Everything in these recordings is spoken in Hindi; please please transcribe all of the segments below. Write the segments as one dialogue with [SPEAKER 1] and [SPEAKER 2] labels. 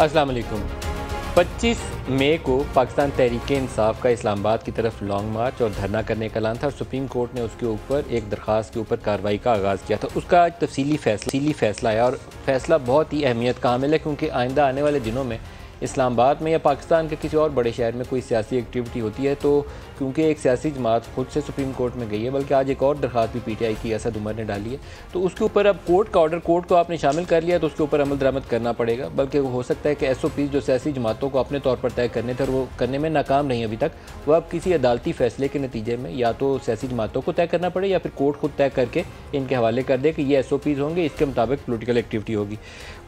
[SPEAKER 1] अस्सलाम वालेकुम। 25 मई को पाकिस्तान तहरीक-ए-इंसाफ का इस्लामाबाद की तरफ लॉन्ग मार्च और धरना करने का ऐलान था और सुप्रीम कोर्ट ने उसके ऊपर एक दरख्वास्त के ऊपर कार्रवाई का आगाज़ किया था। उसका आज तफसीली फैसला आया और फैसला बहुत ही अहमियत का हामिल है, क्योंकि आइंदा आने वाले दिनों में इस्लामाबाद में या पाकिस्तान के किसी और बड़े शहर में कोई सियासी एक्टिविटी होती है तो क्योंकि एक सियासी जमात खुद से सुप्रीम कोर्ट में गई है, बल्कि आज एक और दरख्वास्त भी PTI की असद उमर ने डाली है, तो उसके ऊपर अब कोर्ट का ऑर्डर, कोर्ट को आपने शामिल कर लिया तो उसके ऊपर अमल दरामद करना पड़ेगा। बल्कि हो सकता है कि SOPs जो सियासी जमातों को अपने तौर पर तय करने थे और वो करने में नाकाम नहीं अभी तक, वह अब किसी अदालती फैसले के नतीजे में या तो सियासी जमातों को तय करना पड़े या फिर कोर्ट खुद तय करके इनके हवाले कर दे कि ये SOPs होंगे, इसके मुताबिक पोलिटिकल एक्टिविटी होगी।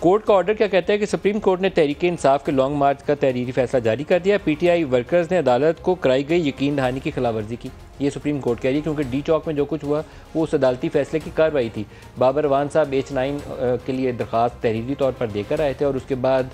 [SPEAKER 1] कोर्ट का ऑर्डर क्या कहता है कि सुप्रीम कोर्ट ने तहरीक-ए-इंसाफ के लॉन्ग मार्च का तहरीरी फैसला जारी कर दिया। PTI वर्कर्स ने अदालत को कराई गई यकीन दहानी की खिलाफवर्जी की, ये सुप्रीम कोर्ट कह रही है, क्योंकि डी चौक में जो कुछ हुआ वो उस अदालती फैसले की कार्रवाई थी। बाबर अवान साहब H9 के लिए दरख्वास्त तहरीरी तौर पर देकर आए थे और उसके बाद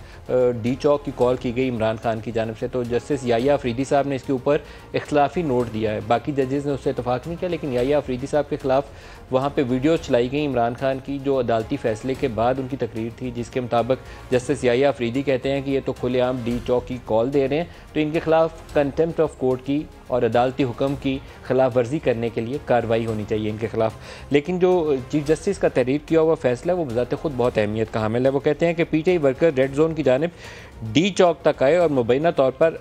[SPEAKER 1] डी चौक की कॉल की गई इमरान खान की जानिब से, तो जस्टिस याहिया अफरीदी साहब ने इसके ऊपर इख्तलाफी नोट दिया है। बाकी जजेस ने उससे इतफाक़ नहीं किया, लेकिन याहिया अफरीदी साहब के खिलाफ वहाँ पर वीडियोज़ चलाई गई इमरान खान की, जो अदालती फैसले के बाद उनकी तकरीर थी, जिसके मुताबिक जस्टिस याहिया अफरीदी कहते हैं कि ये तो खुलेआम डी चौक की कॉल दे रहे हैं, तो इनके खिलाफ कंटेम्प्ट ऑफ कोर्ट की और अदालती हुक्म की खिलाफ वर्जी करने के लिए कार्रवाई होनी चाहिए इनके खिलाफ। लेकिन जो चीफ जस्टिस का तहरीर किया हुआ फैसला है वो बजाते खुद बहुत अहमियत का हामिल है। वो कहते हैं कि PTI वर्कर रेड जोन की जानिब डी चौक तक आए और मुबैना तौर पर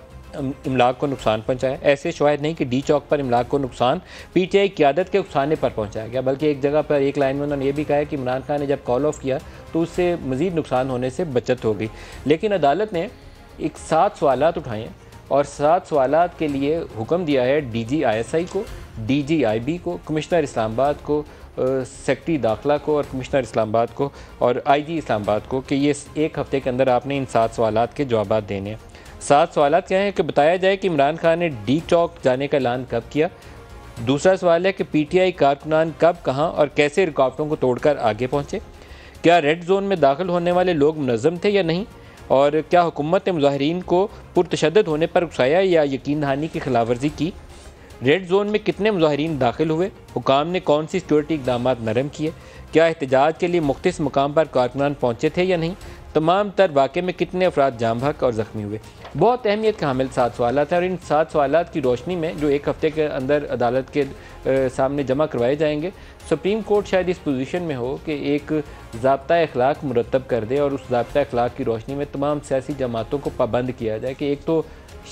[SPEAKER 1] इमलाक को नुकसान पहुँचाया। ऐसे शवाहिद नहीं कि डी चौक पर इमलाक को नुकसान PTI क़यादत के उकसाने पर पहुँचाया गया, बल्कि एक जगह पर एक लाइन में उन्होंने ये भी कहा है कि इमरान खान ने जब कॉल ऑफ किया तो उससे मज़ीद नुकसान होने से बचत हो गई। लेकिन अदालत ने एक 7 सवालात उठाए हैं और 7 सवालात के लिए हुक्म दिया है DG ISI को, DG IB को, कमिश्नर इस्लामाबाद को, सेक्रेटरी दाखिला को और कमिश्नर इस्लामाबाद को और IG इस्लामाबाद को कि ये एक हफ़्ते के अंदर आपने इन 7 सवालात के जवाब देने हैं। 7 सवालात क्या हैं कि बताया जाए कि इमरान खान ने डी चौक जाने का ऐलान कब किया। दूसरा सवाल है कि PTI कारकुनान कब, कहाँ और कैसे रुकावटों को तोड़कर आगे पहुँचे। क्या रेड जोन में दाखिल होने वाले लोग मुनज़्ज़म थे या नहीं, और क्या हुकूमत ने मुज़ाहिरीन को पुरतशद्दद होने पर उकसाया या यकीन दहानी की खिलाफवर्जी की। रेड जोन में कितने मुज़ाहिरीन दाखिल हुए, हुकाम ने कौन सी सिक्योरिटी इक़दाम नरम किए, क्या एहतजाज के लिए मुख्तलिफ मकाम पर कारकुनान पहुँचे थे या नहीं, तमाम तर वाक़े में कितने अफराद जाम बहक और ज़ख्मी हुए। बहुत अहमियत का हामिल 7 सवालात हैं और इन 7 सवालात की रोशनी में जो एक हफ़्ते के अंदर अदालत के सामने जमा करवाए जाएंगे, सुप्रीम कोर्ट शायद इस पोजीशन में हो कि एक ज़ाब्ता अखलाक मुरतब कर दे और उस ज़ाब्ता अखलाक की रोशनी में तमाम सियासी जमातों को पाबंद किया जाए कि एक तो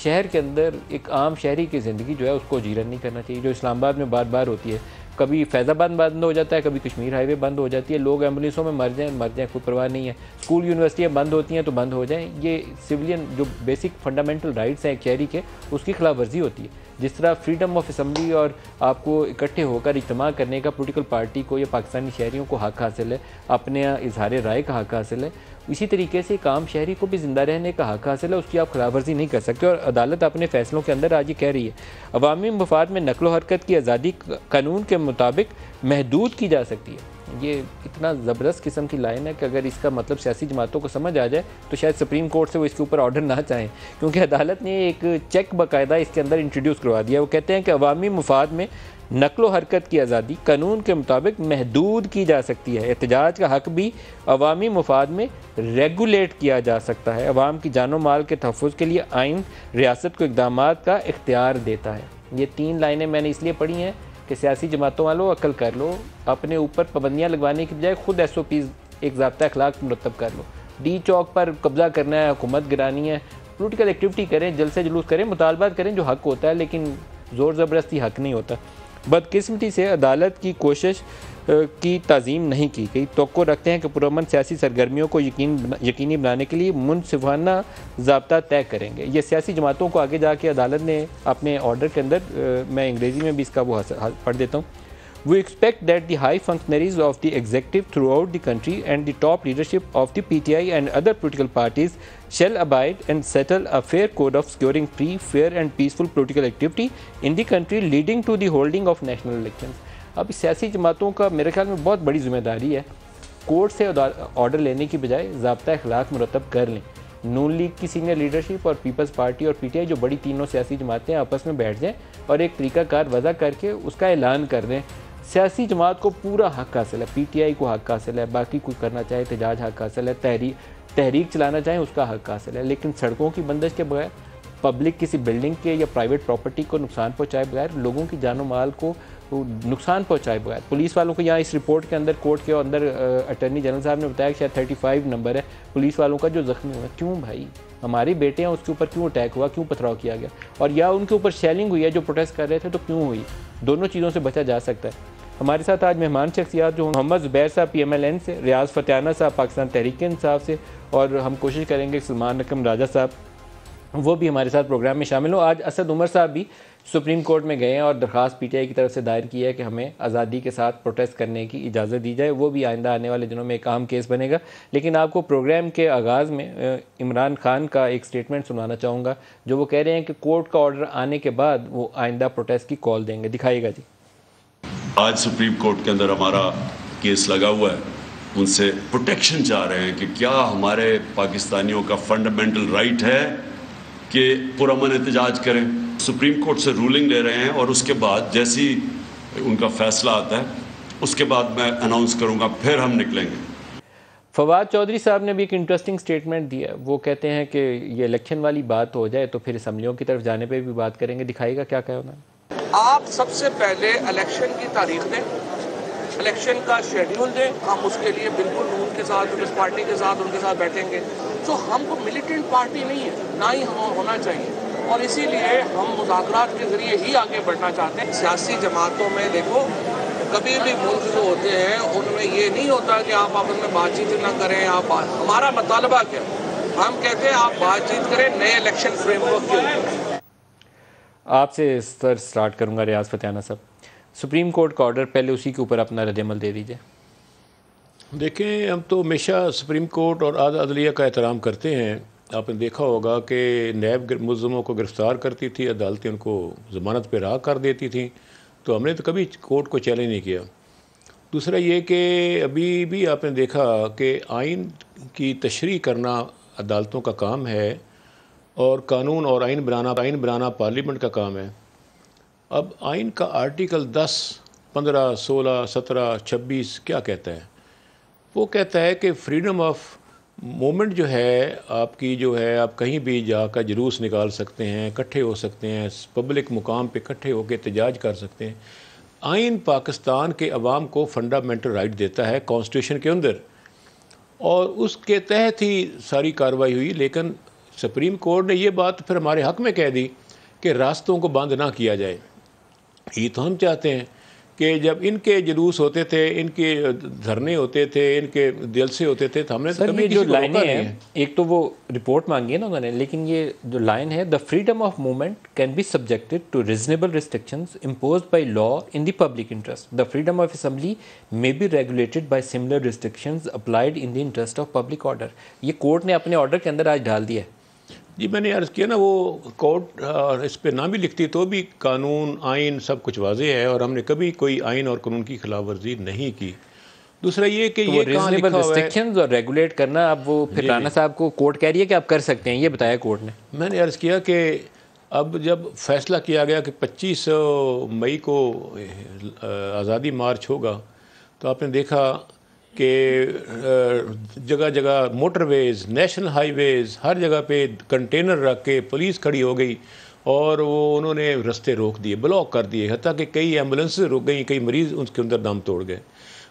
[SPEAKER 1] शहर के अंदर एक आम शहरी की ज़िंदगी जो है उसको जीरन नहीं करना चाहिए, जो इस्लामाबाद में बार बार होती है। कभी फैज़ाबाद बंद हो जाता है, कभी कश्मीर हाईवे बंद हो जाती है, लोग एम्बुलेंसों में मर जाएं कोई परवाह नहीं है। स्कूल यूनिवर्सिटियाँ बंद होती हैं तो बंद हो जाएं, ये सिविलियन जो बेसिक फंडामेंटल राइट्स हैं एक शहरी के, उसकी खिलाफ वर्जी होती है। जिस तरह फ्रीडम ऑफ असम्बली और आपको इकट्ठे होकर इज्तिमा करने का पोलिटिकल पार्टी को या पाकिस्तानी शहरियों को हक़ हासिल है, अपने इजहार राय का हक़ हासिल है, इसी तरीके से एक आम शहरी को भी ज़िंदा रहने का हक़ हासिल है, उसकी आप खिलाफ वर्जी नहीं कर सकते। और अदालत अपने फ़ैसलों के अंदर आज ये कह रही है अवामी मफाद में नकलो हरकत की आज़ादी कानून के मुताबिक महदूद की जा सकती है। ये इतना ज़बरदस्त किस्म की लाइन है कि अगर इसका मतलब सियासी जमातों को समझ आ जाए तो शायद सुप्रीम कोर्ट से वो इसके ऊपर ऑर्डर ना चाहें, क्योंकि अदालत ने एक चेक बाकायदा इसके अंदर इंट्रोड्यूस करवा दिया। वो कहते हैं कि अवामी मफाद में नकलो हरकत की आज़ादी कानून के मुताबिक महदूद की जा सकती है। एहतजाज का हक़ भी अवामी मफाद में रेगुलेट किया जा सकता है। अवाम की जानो माल के तहफ़्फ़ुज़ के लिए आइन रियासत को इक़दामात का इख्तियार देता है। ये 3 लाइनें मैंने इसलिए पढ़ी हैं कि सियासी जमातों वालों अक्ल कर लो, अपने ऊपर पाबंदियाँ लगवाने की बजाय खुद SOPs एक ज़ाब्ता अखलाक मुरतब कर लो। डी चौक पर कब्ज़ा करना है, हुकूमत गिरानी है, पोलिटिकल एक्टिविटी करें, जलसे जुलूस करें, मुतालबात करें जो हक़ होता है, लेकिन ज़ोर ज़बरदस्ती हक़ नहीं होता। बदकिस्मती से अदालत की कोशिश की ताज़ीम नहीं की गई। तवक्को रखते हैं कि पुरअमन सियासी सरगर्मियों को यकीनी बनाने के लिए मुनसिफाना ज़ाब्ता तय करेंगे। ये सियासी जमातों को आगे जाके अदालत ने अपने ऑर्डर के अंदर, मैं अंग्रेज़ी में भी इसका वो पढ़ देता हूँ। We expect that the high functionaries of the executive throughout the country and the top leadership of the PTI and other political parties shall abide and settle a fair code of securing free, fair and peaceful political activity in the country leading to the holding of national elections। अब सियासी जमातों का मेरे ख्याल में बहुत बड़ी जिम्मेदारी है, कोर्ट से ऑर्डर लेने की बजाय ज़ाब्ता अखलाक मुरतब कर लें। नून लीग की सीनियर लीडरशिप और पीपल्स पार्टी और PTI जो बड़ी तीनों सियासी जमातें आपस में बैठ जाएँ और एक तरीक़ाकार वज़ा करके उसका ऐलान कर दें। सियासी जमात को पूरा हक़ हासिल है, PTI को हक़ हासिल है, बाकी कोई करना चाहे एहतजाज हक़ हासिल है, तहरीक चलाना चाहें उसका हक हासिल है, लेकिन सड़कों की बंदिश के बगैर, पब्लिक किसी बिल्डिंग के या प्राइवेट प्रॉपर्टी को नुकसान पहुँचाए बगैर, लोगों की जानो माल को नुकसान पहुँचाए बगैर, पुलिस वालों को यहाँ इस रिपोर्ट के अंदर, कोर्ट के अंदर अटर्नी जनरल साहब ने बताया कि शायद 35 नंबर है पुलिस वालों का जो ज़ख्मी हुआ। क्यों भाई, हमारी बेटे हैं, उसके ऊपर क्यों अटैक हुआ, क्यों पथराव किया गया, और या उनके ऊपर शेलिंग हुई है जो प्रोटेस्ट कर रहे थे तो क्यों हुई। दोनों चीज़ों से बचा जा सकता है। हमारे साथ आज मेहमान शख्सियात जो मोहम्मद ज़ुबैर साहब PMLN से, रियाज फतेहाना साहब पाकिस्तान तहरीक इंसाफ से, और हम कोशिश करेंगे सलमान रकम राजा साहब वो भी हमारे साथ प्रोग्राम में शामिल हो। आज असद उमर साहब भी सुप्रीम कोर्ट में गए हैं और दरख्वास्त PTI की तरफ से दायर की है कि हमें आज़ादी के साथ प्रोटेस्ट करने की इजाज़त दी जाए। वो भी आइंदा आने वाले दिनों में एक अहम केस बनेगा। लेकिन आपको प्रोग्राम के आगाज़ में इमरान खान का एक स्टेटमेंट सुनाना चाहूँगा, जो वो कह रहे हैं कि कोर्ट का ऑर्डर आने के बाद वो आइंदा प्रोटेस्ट की कॉल देंगे। दिखाइएगा जी।
[SPEAKER 2] आज सुप्रीम कोर्ट के अंदर हमारा केस लगा हुआ है, उनसे प्रोटेक्शन चाह रहे हैं कि क्या हमारे पाकिस्तानियों का फंडामेंटल राइट है कि पुरअमन एहतजाज करें। सुप्रीम कोर्ट से रूलिंग ले रहे हैं और उसके बाद जैसी उनका फैसला आता है उसके बाद मैं अनाउंस करूंगा, फिर हम निकलेंगे।
[SPEAKER 1] फवाद चौधरी साहब ने भी एक इंटरेस्टिंग स्टेटमेंट दिया। वो कहते हैं कि ये इलेक्शन वाली बात हो जाए तो फिर असम्बलियों की तरफ जाने पे भी बात करेंगे। दिखाएगा क्या कहा उन्होंने।
[SPEAKER 3] आप सबसे पहले इलेक्शन की तारीख दें, इलेक्शन का शेड्यूल दें, हम उसके लिए बिल्कुल उनके साथ, पीपल्स पार्टी के साथ, उनके साथ बैठेंगे। तो हमको मिलिटेंट पार्टी नहीं है, ना ही हम होना चाहिए, और इसीलिए हम मुज़ाकरात के ज़रिए ही आगे बढ़ना चाहते हैं। सियासी जमातों में देखो, कभी भी मुल्क जो होते हैं उनमें ये नहीं होता कि आप आपस में बातचीत ना करें। हमारा मुतालबा क्या, हम कहते हैं आप बातचीत करें नए इलेक्शन फ्रेमवर्क के ऊपर।
[SPEAKER 1] आपसे सर स्टार्ट करूँगा रियाज फतेहाना साहब। सुप्रीम कोर्ट का ऑर्डर, पहले उसी के ऊपर अपना रद्द-ए-अमल दे दीजिए।
[SPEAKER 4] देखें, हम तो हमेशा सुप्रीम कोर्ट और आज़ा अदलिया का एहतराम करते हैं। आपने देखा होगा कि नैब मुलज़मों को गिरफ़्तार करती थी, अदालतें उनको ज़मानत पर रहा कर देती थी, तो हमने तो कभी कोर्ट को चैलेंज नहीं किया। दूसरा ये कि अभी भी आपने देखा कि आइन की तशरीह करना अदालतों का काम है और कानून और आइन बनाना पार्लियामेंट का काम है। अब आइन का आर्टिकल 10, 15, 16, 17, 26 क्या कहता है? वो कहता है कि फ्रीडम ऑफ मूवमेंट जो है आपकी, जो है आप कहीं भी जाकर जुलूस निकाल सकते हैं, इकट्ठे हो सकते हैं, पब्लिक मुकाम पे इकट्ठे होकर एहतजाज कर सकते हैं। आइन पाकिस्तान के अवाम को फंडामेंटल राइट देता है कॉन्स्टिट्यूशन के अंदर, और उसके तहत ही सारी कार्रवाई हुई। लेकिन सुप्रीम कोर्ट ने ये बात फिर हमारे हक़ में कह दी कि रास्तों को बंद ना किया जाए। ये तो हम चाहते हैं कि जब इनके जुलूस होते थे, इनके धरने होते थे, इनके जलसे होते थे, तो हमने
[SPEAKER 1] सर ये जो लाइनें हैं, एक तो वो रिपोर्ट मांगी है ना उन्होंने, लेकिन ये जो लाइन है, the freedom of movement can be subjected to reasonable restrictions imposed by law in the public interest. The freedom of assembly may be regulated by similar restrictions applied in the interest of public order. ये कोर्ट ने अपने ऑर्डर के अंदर आज डाल दिया है।
[SPEAKER 4] जी, मैंने अर्ज़ किया ना, वो कोर्ट इस पर ना भी लिखती तो भी कानून, आइन सब कुछ वाज़ेह है और हमने कभी कोई आइन और कानून की खिलाफ वर्जी नहीं की। दूसरा ये कि ये कहाँ लिखा हुआ है
[SPEAKER 1] रिस्ट्रिक्शंस और रेगुलेट करना। अब वो फिर राना साहब को कोर्ट कह रही है कि आप कर सकते हैं, ये बताया कोर्ट ने।
[SPEAKER 4] मैंने अर्ज़ किया कि अब जब फैसला किया गया कि 25 मई को आज़ादी मार्च होगा, तो आपने देखा कि जगह जगह मोटरवेज़, नेशनल हाईवेज़, हर जगह पे कंटेनर रख के पुलिस खड़ी हो गई और वो उन्होंने रास्ते रोक दिए, ब्लॉक कर दिए, हत्ता कि कई एम्बुलेंस रुक गई, कई मरीज़ उसके अंदर दम तोड़ गए।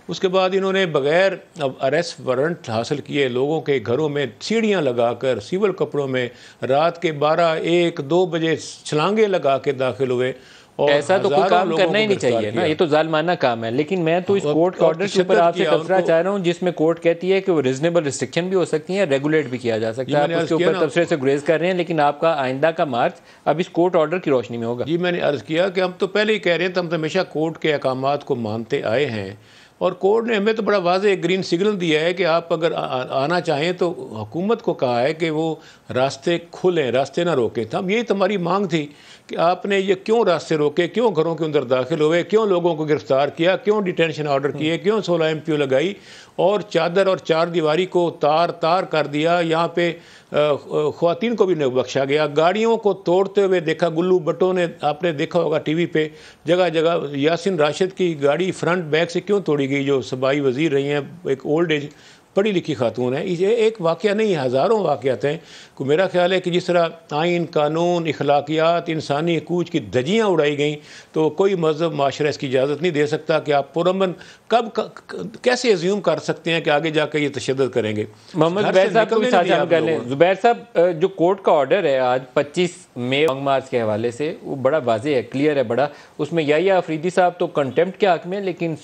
[SPEAKER 4] उसके बाद इन्होंने बग़ैर अब अरेस्ट वारंट हासिल किए लोगों के घरों में सीढ़ियाँ लगाकर, सिविल कपड़ों में रात के 12, 1, 2 बजे छलांगे लगा के दाखिल हुए। और
[SPEAKER 1] ऐसा तो कोई काम करना ही नहीं चाहिए ना, ये तो जालमाना काम है। लेकिन मैं तो इस कोर्ट के ऑर्डर के ऊपर आपसे तबसरा चाह रहा हूँ, जिसमें कोर्ट कहती है कि वो रीजनेबल रिस्ट्रिक्शन भी हो सकती है, रेगुलेट भी किया जा सकता है। आप उसके ऊपर तबसरे से गुरेज कर रहे हैं, लेकिन आपका आइंदा का मार्च अब इस कोर्ट ऑर्डर की रोशनी में होगा।
[SPEAKER 4] जी, मैंने अर्ज़ किया कि हम तो पहले ही कह रहे हैं, तो हम तो हमेशा कोर्ट के अहकामात को मानते आए हैं और कोर्ट ने हमें तो बड़ा वाज़ेह ग्रीन सिग्नल दिया है कि आप अगर आना चाहें तो हुकूमत को कहा है कि वो रास्ते खुलें, रास्ते ना रोकें। तो हम यही तुम्हारी मांग थी कि आपने ये क्यों रास्ते रोके, क्यों घरों के अंदर दाखिल हुए, क्यों लोगों को गिरफ्तार किया, क्यों डिटेंशन ऑर्डर किए, क्यों 16 MPO लगाई और चादर और चार दीवारी को तार तार कर दिया। यहाँ पे ख़वातीन को भी नहीं बख्शा गया। गाड़ियों को तोड़ते हुए देखा गुल्लू भट्टो ने, आपने देखा होगा TV पे, जगह जगह। यासिन राशिद की गाड़ी फ्रंट बैक से क्यों तोड़ी गई, जो सूबाई वज़ीर रही हैं, एक ओल्ड एज पढ़ी लिखी खातून है। ये एक वाक़या नहीं, हज़ारों वाक़यात हैं। को मेरा ख्याल है कि जिस तरह आइन, कानून, इखलाकियात, इंसानी कूच की धज्जियाँ उड़ाई गई, तो कोई मज़हब माशरा इसकी इजाज़त नहीं दे सकता कि आप पुरअमन कैसे अज्यूम कर सकते हैं कि आगे जाकर ये तशद्दुद करेंगे।
[SPEAKER 1] मोहम्मद ज़ुबैर साहब को भी साथ शामिल कर लें। ज़ुबैर साहब, जो कोर्ट का ऑर्डर है आज 25 मई लॉन्ग मार्च के हवाले से, वो बड़ा वाज़ेह है, क्लियर है बड़ा। उसमें याहिया अफरीदी साहब तो कंटेम्प्ट के हक़ में, लेकिन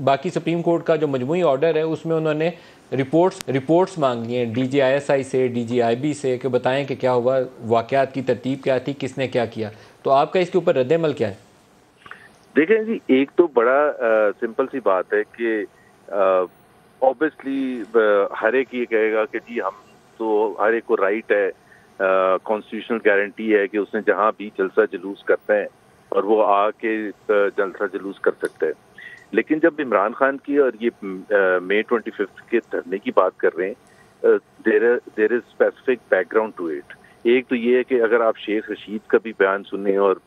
[SPEAKER 1] बाकी सुप्रीम कोर्ट का जो मजमूई ऑर्डर है उसमें उन्होंने रिपोर्ट्स मांगी हैं DGISI से, DGIB से, कि बताएं कि क्या हुआ, वाक़यात की तरतीब क्या थी, किसने क्या किया। तो आपका इसके ऊपर रद्द-ए-अमल क्या है?
[SPEAKER 5] देखें जी, एक तो बड़ा सिंपल सी बात है कि ऑब्वियसली हर एक ये कहेगा कि जी हम तो हर एक को राइट है, कॉन्स्टिट्यूशनल गारंटी है कि उसने जहां भी जलसा जुलूस करते हैं और वो आके जलसा जुलूस कर सकते हैं। लेकिन जब इमरान खान की और ये मई 25 के धरने की बात कर रहे हैं, there is specific background to it. एक तो ये है कि अगर आप शेख रशीद का भी बयान सुने और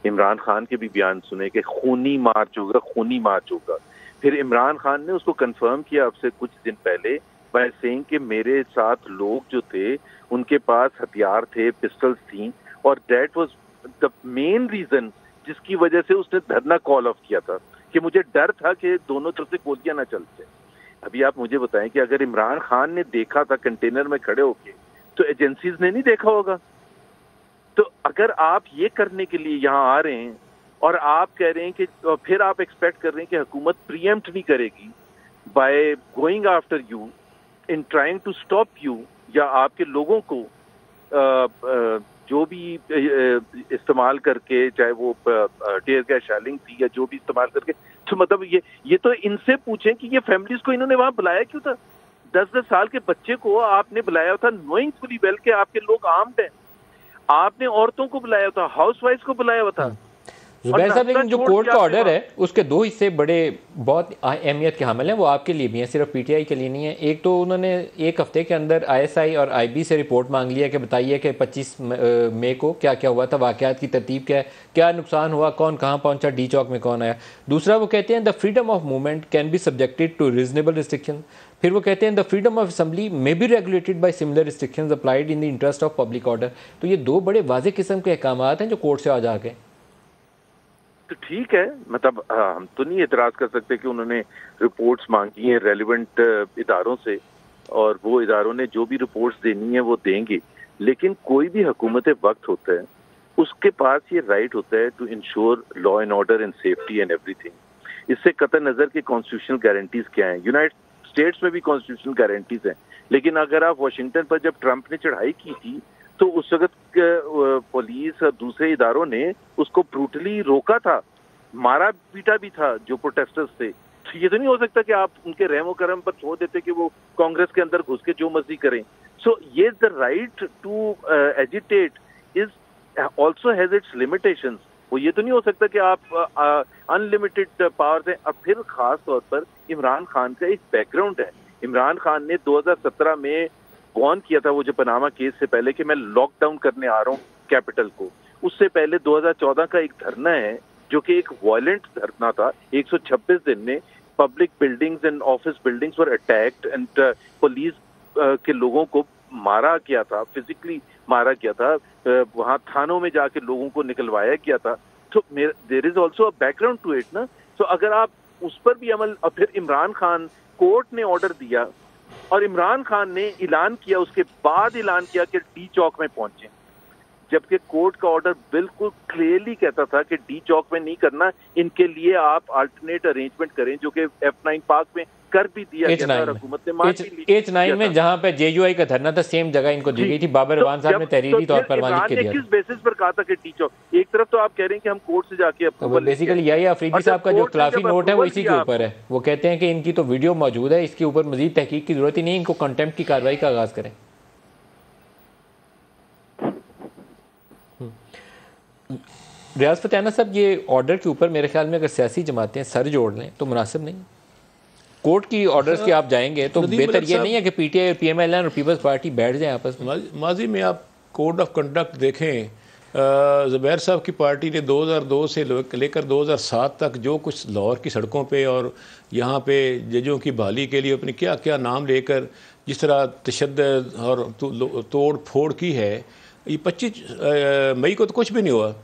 [SPEAKER 5] इमरान खान के भी बयान सुने कि खूनी मार्च होगा, फिर इमरान खान ने उसको कंफर्म किया अब से कुछ दिन पहले बाय सेइंग कि मेरे साथ लोग जो थे उनके पास हथियार थे, पिस्टल्स थी, और that was the main reason जिसकी वजह से उसने धरना कॉल ऑफ किया था, कि मुझे डर था कि दोनों तरफ से गोलियां ना चलते। अभी आप मुझे बताएं कि अगर इमरान खान ने देखा था कंटेनर में खड़े होके, तो एजेंसीज ने नहीं देखा होगा। तो अगर आप ये करने के लिए यहाँ आ रहे हैं और आप कह रहे हैं कि फिर आप एक्सपेक्ट कर रहे हैं कि हुकूमत प्रीएम्प्ट नहीं करेगी by going after you in trying to stop you, या आपके लोगों को जो भी इस्तेमाल करके, चाहे वो टीयर गैस शेलिंग थी या जो भी इस्तेमाल करके, तो मतलब ये तो इनसे पूछें कि ये फैमिलीज को इन्होंने वहां बुलाया क्यों था। 10-10 साल के बच्चे को आपने बुलाया था नोइंग फुली वेल के आपके लोग आर्म्ड हैं। आपने औरतों को बुलाया था, हाउसवाइफ को बुलाया हुआ था।
[SPEAKER 1] ज़ुबैर साहब, लेकिन जो कोर्ट का ऑर्डर है उसके दो हिस्से बड़े बहुत अहमियत के हामिल हैं, वो आपके लिए भी हैं, सिर्फ PTI के लिए नहीं है। एक तो उन्होंने एक हफ्ते के अंदर ISI और IB से रिपोर्ट मांग लिया कि बताइए कि 25 मई को क्या क्या हुआ था, वाक़यात की तरतीब क्या है, क्या नुकसान हुआ, कौन कहाँ पहुँचा, D चौक में कौन आया। दूसरा वो कहते हैं the freedom of movement can be subjected to reasonable restriction. फिर वो कहते हैं the freedom of assembly may be regulated by similar restrictions applied in the interest of public order. तो ये दो बड़े वाज़ेह किस्म के अहकामात हैं जो कोर्ट से आज आ गए।
[SPEAKER 5] तो ठीक है, मतलब हम तो नहीं एतराज कर सकते कि उन्होंने रिपोर्ट्स मांगी हैं रेलिवेंट इदारों से, और वो इदारों ने जो भी रिपोर्ट्स देनी है वो देंगे। लेकिन कोई भी हुकूमत वक्त होता है, उसके पास ये राइट होता है to ensure law and order and safety and everything. इससे कतई नज़र के कॉन्स्टिट्यूशनल गारंटीज क्या हैं, यूनाइटेड स्टेट्स में भी कॉन्स्टिट्यूशनल गारंटीज हैं। लेकिन अगर आप वाशिंगटन पर जब ट्रंप ने चढ़ाई की थी, तो उस वक्त पुलिस और दूसरे इदारों ने उसको ब्रूटली रोका था, मारा पीटा भी था जो प्रोटेस्टर्स थे। तो ये तो नहीं हो सकता कि आप उनके रहमो करम पर छोड़ देते कि वो कांग्रेस के अंदर घुस के जो मर्जी करें। सो ये the right to agitate is also has its limitations. वो ये तो नहीं हो सकता कि आप अनलिमिटेड पावर्स हैं। अब फिर खास तौर पर इमरान खान का एक बैकग्राउंड है। इमरान खान ने 2017 में वॉर्न किया था, वो जो पनामा केस से पहले, कि मैं लॉकडाउन करने आ रहा हूँ कैपिटल को। उससे पहले 2014 का एक धरना है जो कि एक वायलेंट धरना था। 126 दिन में public buildings and office buildings were attacked and police के लोगों को मारा गया था, फिजिकली मारा गया था, वहाँ थानों में जाके लोगों को निकलवाया गया था। तो there is also a background to it ना। तो अगर आप उस पर भी अमल, और फिर इमरान खान, कोर्ट ने ऑर्डर दिया और इमरान खान ने ऐलान किया, उसके बाद ऐलान किया कि D चौक में पहुंचे, जबकि कोर्ट का ऑर्डर बिल्कुल क्लियरली कहता था कि D चौक में नहीं करना, इनके लिए आप अल्टरनेट अरेंजमेंट करें, जो कि F9 पार्क में कर भी दिया गया था, हुकूमत ने मान भी लिया।
[SPEAKER 1] H9 में जहां पे JUI का धरना था, सेम जगह इनको दी गई थी। बाबर रवान साहब ने तहरीरी तौर पर लिख के दिया।
[SPEAKER 5] किस बेसिस पर कहा था कि D चौक? एक तरफ तो आप कह रहे हैं कि हम कोर्ट से जाके
[SPEAKER 1] अप्रूवल, बेसिकली यही अफरीदी साहब का जो खिलाफी नोट है वो इसी के ऊपर है। वो कहते हैं कि इनकी तो वीडियो मौजूद है, इसके ऊपर मजीद तहकीक की जरूरत ही नहीं, इनको कंटेम्प्ट की कार्रवाई का आगाज करें। रियाज फतेहाना साहब, ये ऑर्डर के ऊपर मेरे ख्याल में अगर सियासी जमातें सर जोड़ लें तो मुनासिब नहीं। कोर्ट की ऑर्डर्स की आप जाएंगे तो बेहतर ये नहीं है कि PTI और PMLN और पीपल्स पार्टी बैठ जाएं आपस में।
[SPEAKER 4] माजी में आप कोड ऑफ कंडक्ट देखें, ज़ुबैर साहब की पार्टी ने 2002 से लेकर 2007 तक जो कुछ लाहौर की सड़कों पे और यहाँ पे जजों की बहाली के लिए अपने क्या क्या नाम लेकर जिस तरह तशद्दुद और तोड़ फोड़ की है, ये 25 मई को तो कुछ भी नहीं हुआ।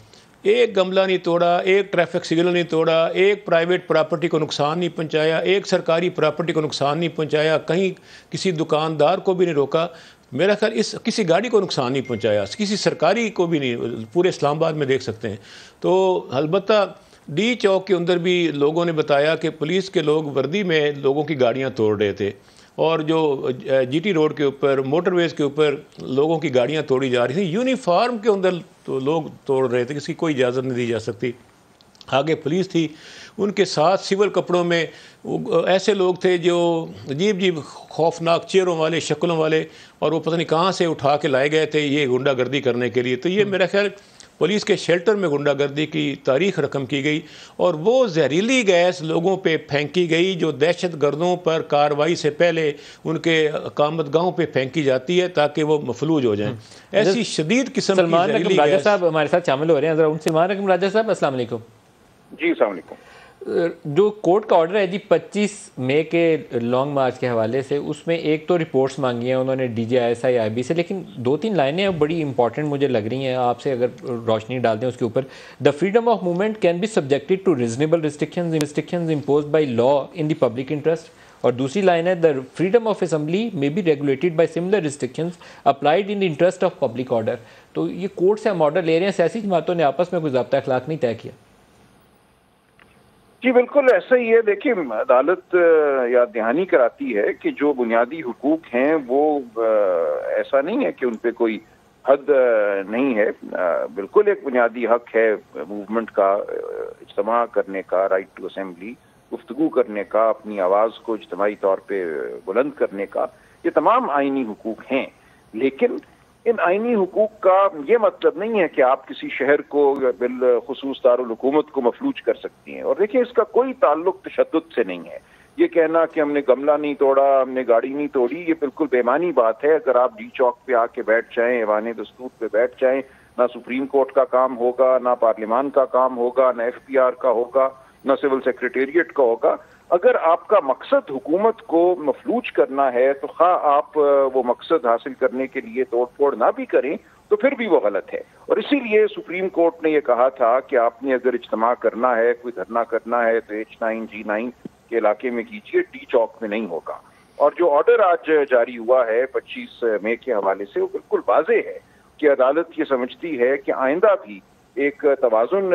[SPEAKER 4] एक गमला नहीं तोड़ा, एक ट्रैफिक सिग्नल नहीं तोड़ा, एक प्राइवेट प्रॉपर्टी को नुकसान नहीं पहुंचाया, एक सरकारी प्रॉपर्टी को नुकसान नहीं पहुंचाया, कहीं किसी दुकानदार को भी नहीं रोका। मेरा ख्याल इस किसी गाड़ी को नुकसान नहीं पहुंचाया, किसी सरकारी को भी नहीं, पूरे इस्लामाबाद में देख सकते हैं। तो अलबत्ता डी चौक के अंदर भी लोगों ने बताया कि पुलिस के लोग वर्दी में लोगों की गाड़ियाँ तोड़ रहे थे और जो जीटी रोड के ऊपर मोटरवेज़ के ऊपर लोगों की गाड़ियाँ तोड़ी जा रही थी, यूनिफॉर्म के अंदर तो लोग तोड़ रहे थे, किसी कोई इजाज़त नहीं दी जा सकती। आगे पुलिस थी, उनके साथ सिविल कपड़ों में ऐसे लोग थे जो अजीब अजीब खौफनाक चेहरों वाले, शक्लों वाले, और वो पता नहीं कहाँ से उठा के लाए गए थे ये गुंडागर्दी करने के लिए। तो ये मेरा ख्याल पुलिस के शेल्टर में गुंडागर्दी की तारीख रकम की गई और वो जहरीली गैस लोगों पे फेंकी गई जो दहशत गर्दों पर कार्रवाई से पहले उनके कामतगाहों पे फेंकी जाती है ताकि वो मफलूज हो जाएं। ऐसी शदीद किस्म की जहरीली
[SPEAKER 1] राजा
[SPEAKER 4] गैस।
[SPEAKER 1] साहब हमारे साथ शामिल हो रहे हैं, जरा उनसे सलमान रकम राजा साहब, अस्सलाम वालेकुम।
[SPEAKER 5] जी अस्सलाम वालेकुम।
[SPEAKER 1] जो कोर्ट का ऑर्डर है जी 25 मई के लॉन्ग मार्च के हवाले से, उसमें एक तो रिपोर्ट्स मांगी हैं उन्होंने DGISI IB से, लेकिन 2-3 लाइनें बड़ी इंपॉर्टेंट मुझे लग रही हैं, आपसे अगर रोशनी डाल दें उसके ऊपर। The freedom of movement can be subjected to reasonable restrictions imposed by law in the public interest. और दूसरी लाइन है the freedom of assembly may be regulated by similar restrictions applied in the interest of public order. तो ये कोर्ट से हम ऑर्डर ले रहे हैं, सियासी जमातों ने आपस में कोई ज़ाब्ता अखलाक नहीं तय किया।
[SPEAKER 5] जी बिल्कुल ऐसा ही है। देखिए अदालत याद दहानी कराती है कि जो बुनियादी हुकूक हैं वो ऐसा नहीं है कि उन पे कोई हद नहीं है। बिल्कुल एक बुनियादी हक है मूवमेंट का, इज्तिमा करने का, राइट टू असेंबली, गुफ्तगू करने का, अपनी आवाज़ को इज्तिमाई तौर पे बुलंद करने का, ये तमाम आईनी हुकूक हैं। लेकिन इन आईनी हुकूक का ये मतलब नहीं है कि आप किसी शहर को बिलखुसूस दारुल हुकूमत को मफलूज कर सकती हैं। और देखिए इसका कोई ताल्लुक तशद्दुद से नहीं है। ये कहना कि हमने गमला नहीं तोड़ा, हमने गाड़ी नहीं तोड़ी, ये बिल्कुल बेमानी बात है। अगर आप डी चौक पे आके बैठ जाएं, ऐवान दस्तूर पे बैठ जाएं, ना सुप्रीम कोर्ट का काम होगा, ना पार्लियामान का काम होगा, ना FPR का होगा, ना सिविल सेक्रेटेरिएट का होगा। अगर आपका मकसद हुकूमत को मफलूज करना है तो खा आप वो मकसद हासिल करने के लिए तोड़ फोड़ ना भी करें तो फिर भी वो गलत है। और इसीलिए सुप्रीम कोर्ट ने ये कहा था कि आपने अगर इज्तिमा करना है, कोई धरना करना है तो H9 G9 के इलाके में कीजिए, डी चौक में नहीं होगा। और जो ऑर्डर आज जारी हुआ है 25 मई के हवाले से, वो बिल्कुल वाज़ेह है कि अदालत ये समझती है कि आइंदा भी एक तवाज़ुन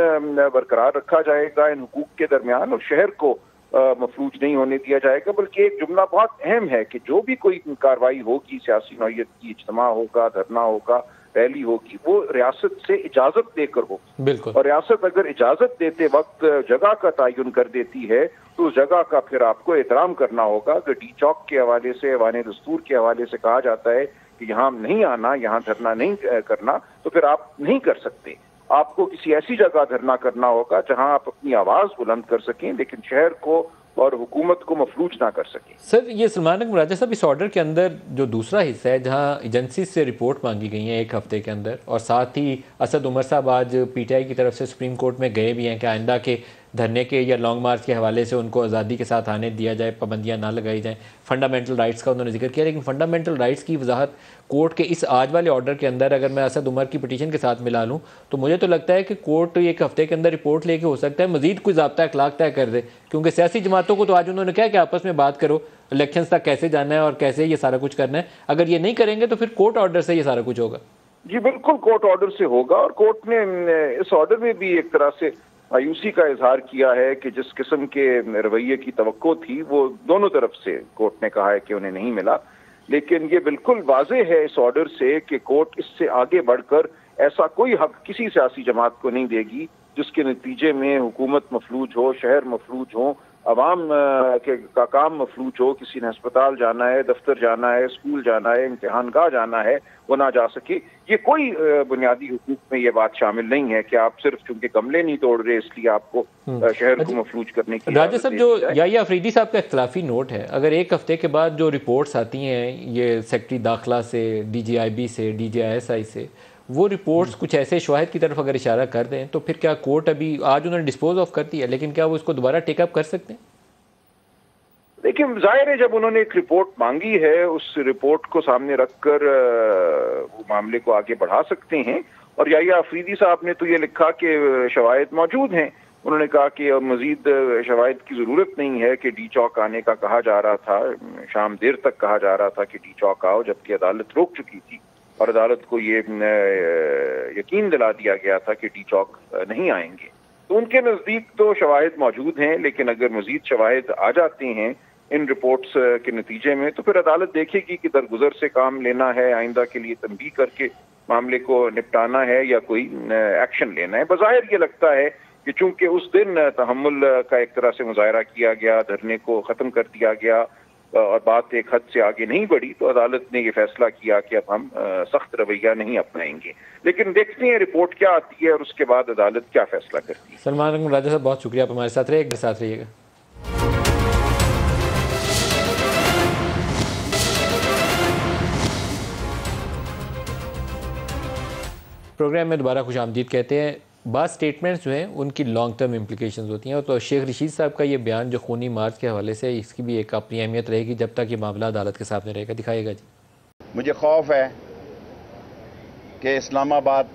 [SPEAKER 5] बरकरार रखा जाएगा इन हुकूक के दरमियान और शहर को मफलूज नहीं होने दिया जाएगा। बल्कि एक जुमला बहुत अहम है कि जो भी कोई कार्रवाई होगी, सियासी नौयत की, इज्तिमा होगा, धरना होगा, रैली होगी, वो रियासत से इजाजत देकर होगी।
[SPEAKER 1] बिल्कुल।
[SPEAKER 5] और रियासत अगर इजाजत देते वक्त जगह का तयन कर देती है तो उस जगह का फिर आपको एहतराम करना होगा। अगर डी चौक के हवाले से, ऐवान दस्तूर के हवाले से कहा जाता है कि यहाँ नहीं आना, यहाँ धरना नहीं करना, तो फिर आप नहीं कर सकते। आपको किसी ऐसी जगह धरना करना होगा जहां आप अपनी आवाज बुलंद कर सकें, लेकिन शहर को और हुकूमत को मफलूज ना कर सकें।
[SPEAKER 1] सर ये सलमान अकबर राजा साहब, इस ऑर्डर के अंदर जो दूसरा हिस्सा है जहां एजेंसी से रिपोर्ट मांगी गई है 1 हफ्ते के अंदर, और साथ ही असद उमर साहब आज PTI की तरफ से सुप्रीम कोर्ट में गए भी हैं कि आइंदा के धरने के या लॉन्ग मार्च के हवाले से उनको आज़ादी के साथ आने दिया जाए, पाबंदियां ना लगाई जाएं। फंडामेंटल राइट्स का उन्होंने जिक्र किया, लेकिन फंडामेंटल राइट्स की वजाहत कोर्ट के इस आज वाले ऑर्डर के अंदर अगर मैं असद उमर की पिटीशन के साथ मिला लूँ तो मुझे तो लगता है कि कोर्ट 1 हफ्ते के अंदर रिपोर्ट लेके हो सकता है मजीद कोई ज़ाब्ता अखलाक तय कर दे, क्योंकि सियासी जमातों को तो आज उन्होंने कहा कि आपस में बात करो, इलेक्शन तक कैसे जाना है और कैसे ये सारा कुछ करना है। अगर ये नहीं करेंगे तो फिर कोर्ट ऑर्डर से ये सारा कुछ होगा।
[SPEAKER 5] जी बिल्कुल, कोर्ट ऑर्डर से होगा। और कोर्ट ने इस ऑर्डर में भी एक तरह से मायूसी का इजहार किया है कि जिस किस्म के रवैये की तवक्को थी वो दोनों तरफ से कोर्ट ने कहा है कि उन्हें नहीं मिला। लेकिन ये बिल्कुल वाज़ेह है इस ऑर्डर से कि कोर्ट इससे आगे बढ़कर ऐसा कोई हक किसी सियासी जमात को नहीं देगी जिसके नतीजे में हुकूमत मफलूज हो, शहर मफलूज हो, अवाम का काम मफलूज हो, किसी ने अस्पताल जाना है, दफ्तर जाना है, स्कूल जाना है, इम्तिहानगाह जाना है, वो ना जा सके। ये कोई बुनियादी हुकूक में ये बात शामिल नहीं है कि आप सिर्फ चूंकि गमले नहीं तोड़ रहे इसलिए आपको शहर को मफलूज करने की।
[SPEAKER 1] राजा साहब, जो याहिया अफरीदी साहब का इख्तलाफी नोट है, अगर 1 हफ्ते के बाद जो रिपोर्ट्स आती हैं ये सेक्रेटरी दाखिला से, DGIB से, DGISI से, वो रिपोर्ट्स कुछ ऐसे शवाहिद की तरफ अगर इशारा कर दें तो फिर क्या कोर्ट अभी आज उन्होंने डिस्पोज ऑफ कर दिया, लेकिन क्या वो इसको दोबारा टेकअप कर सकते हैं?
[SPEAKER 5] देखिए, जाहिर है जब उन्होंने एक रिपोर्ट मांगी है उस रिपोर्ट को सामने रखकर वो मामले को आगे बढ़ा सकते हैं। और याहिया अफरीदी साहब ने तो ये लिखा कि शवाहिद मौजूद हैं। उन्होंने कहा कि अब मजीद शवाहिद की जरूरत नहीं है कि डी चौक आने का कहा जा रहा था, शाम देर तक कहा जा रहा था कि डी चौक आओ, जबकि अदालत रोक चुकी थी और अदालत को ये यकीन दिला दिया गया था कि डी चौक नहीं आएंगे। तो उनके नजदीक तो शवाहिद मौजूद हैं, लेकिन अगर मजीद शवाहिद आ जाते हैं इन रिपोर्ट्स के नतीजे में तो फिर अदालत देखेगी कि दरगुजर से काम लेना है, आइंदा के लिए तंबीह करके मामले को निपटाना है या कोई एक्शन लेना है। बज़ाहिर ये लगता है कि चूंकि उस दिन तहम्मुल का एक तरह से मुजाहरा किया गया, धरने को ख़त्म कर दिया गया और बात एक हद से आगे नहीं बढ़ी, तो अदालत ने ये फैसला किया कि अब हम सख्त रवैया नहीं अपनाएंगे। लेकिन देखते हैं रिपोर्ट क्या आती है और उसके बाद अदालत क्या फैसला करती है।
[SPEAKER 1] सलमान राजा साहब, बहुत शुक्रिया, आप हमारे साथ रहे, एक साथ रहिएगा। प्रोग्राम में दोबारा खुश आमदीद कहते हैं। बात स्टेटमेंट्स जो हैं उनकी लॉन्ग टर्म इम्प्लिकेशंस होती हैं, तो शेख रशीद साहब का ये बयान जो खूनी मार्च के हवाले से, इसकी भी एक अपनी अहमियत रहेगी जब तक ये मामला अदालत के सामने रहेगा। दिखाएगा जी।
[SPEAKER 6] मुझे खौफ है कि इस्लामाबाद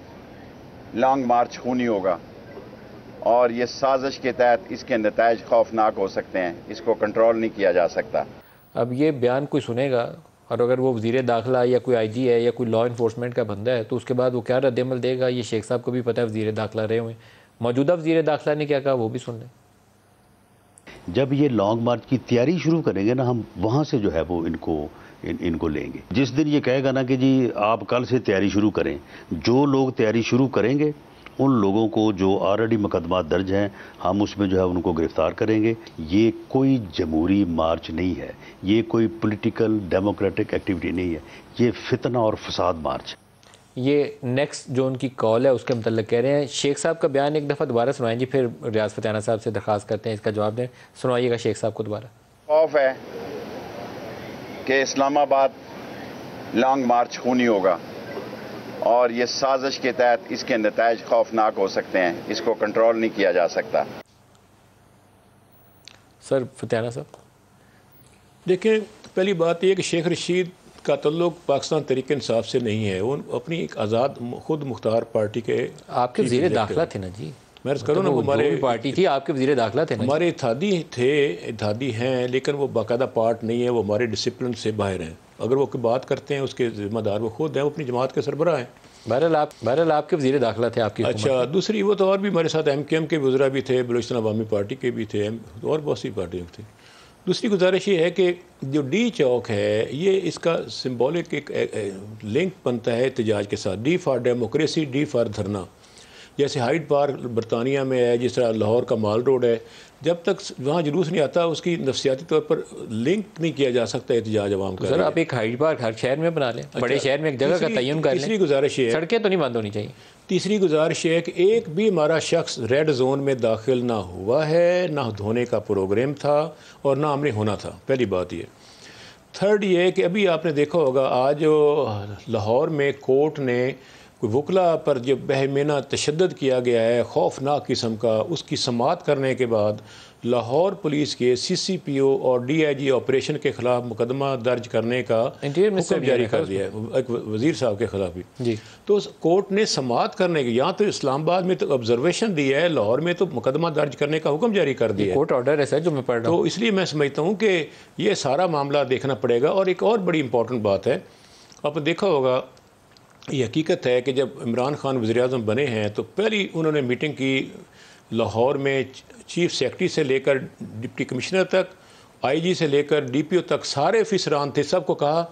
[SPEAKER 6] लॉन्ग मार्च खूनी होगा और ये साजिश के तहत इसके नतायज खौफनाक हो सकते हैं, इसको कंट्रोल नहीं किया जा सकता।
[SPEAKER 1] अब ये बयान कोई सुनेगा और अगर वो वज़ीर दाखिला या कोई आईजी है या कोई लॉ इन्फोर्समेंट का बंदा है तो उसके बाद वो क्या रद्दअमल देगा, ये शेख साहब को भी पता है, वज़ीर दाखिला रहे हुए, मौजूदा वज़ीर दाखिला ने क्या कहा वो भी सुन लें।
[SPEAKER 7] जब ये लॉन्ग मार्च की तैयारी शुरू करेंगे ना, हम वहाँ से जो है वो इनको लेंगे। जिस दिन ये कहेगा ना कि जी आप कल से तैयारी शुरू करें, जो लोग तैयारी शुरू करेंगे उन लोगों को जो ऑलरेडी मुकदमा दर्ज हैं हम उसमें जो है उनको गिरफ्तार करेंगे। ये कोई जमहूरी मार्च नहीं है, ये कोई पॉलिटिकल डेमोक्रेटिक एक्टिविटी नहीं है, ये फितना और फसाद मार्च।
[SPEAKER 1] ये नेक्स्ट जो उनकी कॉल है उसके मतलब कह रहे हैं। शेख साहब का बयान एक दफ़ा दोबारा सुनाएं जी, फिर रियाज फतेहाना साहब से दरख्वास्त करते हैं इसका जवाब दें। सुनाइएगा शेख साहब को दोबारा।
[SPEAKER 6] खौफ है कि इस्लामाबाद लॉन्ग मार्च खूनी होगा और ये साजिश के तहत इसके नतायज खौफनाक हो सकते हैं, इसको कंट्रोल नहीं किया जा सकता।
[SPEAKER 1] सर फतेहाना साहब,
[SPEAKER 4] देखें, पहली बात यह कि शेख रशीद का तल्लुक पाकिस्तान तहरीक इंसाफ से नहीं है, वो अपनी एक आज़ाद खुद मुख्तार पार्टी के
[SPEAKER 1] आपके वज़ीर दाखिला थे ना जी,
[SPEAKER 4] मैं अर्ज़ करूँ ना, हमारे
[SPEAKER 1] पार्टी थी, आपके वज़ीर दाखिला थे ना,
[SPEAKER 4] हमारे इत्तेहादी थे, इत्तेहादी हैं, लेकिन वो बाकायदा पार्ट नहीं है, वो हमारे डिसिप्लिन से बाहर हैं। अगर वो कोई बात करते हैं उसके जिम्मेदार वो खुद हैं, वो अपनी जमात के सरबराह हैं।
[SPEAKER 1] बहरहाल आपके वज़ीर दाखिला थे आपकी।
[SPEAKER 4] अच्छा, दूसरी वो तो और भी हमारे साथ MKM के वज़रा भी थे, बलूचिस्तान अवामी पार्टी के भी थे, और बहुत सी पार्टियाँ थी। दूसरी गुजारिश ये है कि जो डी चौक है ये इसका सिंबॉलिक एक लिंक बनता है एहतजाज के साथ। D for democracy, D for धरना। जैसे हाइड पार्क बरतानिया में है, जिस तरह लाहौर का माल रोड है, जब तक वहाँ जुलूस नहीं आता उसकी नफसियाती तौर पर लिंक नहीं किया जा सकता एहतजाज अवाम का।
[SPEAKER 1] सर आप एक हाइड पार्क हर शहर में बना लें, बड़े शहर में एक जगह का तयन कर लें।
[SPEAKER 4] तीसरी गुजारिश है,
[SPEAKER 1] सड़कें तो नहीं बंद होनी चाहिए।
[SPEAKER 4] तीसरी गुजारिश है कि एक भी हमारा शख्स रेड जोन में दाखिल ना हुआ है, ना धोने का प्रोग्राम था और ना हमने होना था। पहली बात ये। थर्ड ये कि अभी आपने देखा होगा आज लाहौर में कोर्ट ने वकला पर जो बहमीना तशद्दुद किया गया है खौफनाक किस्म का, उसकी समाअत करने के बाद लाहौर पुलिस के CCPO और DIG ऑपरेशन के खिलाफ मुकदमा दर्ज करने का हुक्म जारी कर दिया है, एक वज़ीर साहब के खिलाफ भी जी। तो कोर्ट ने समाअत करने के, यहाँ तो इस्लामाबाद में तो ऑब्जर्वेशन दिया है, लाहौर में तो मुकदमा दर्ज करने का हुक्म जारी कर दिया है।
[SPEAKER 1] कोर्ट ऑर्डर है सर जो मैं पढ़ रहा हूँ।
[SPEAKER 4] तो इसलिए मैं समझता हूँ कि ये सारा मामला देखना पड़ेगा। और एक और बड़ी इंपॉर्टेंट बात है, आपने देखा होगा, ये हकीकत है कि जब इमरान खान वज़ीर-ए-आज़म बने हैं तो पहली उन्होंने मीटिंग की लाहौर में चीफ सेक्रेटरी से लेकर डिप्टी कमिश्नर तक, IG से लेकर DPO तक सारे अफसरान थे, सबको कहा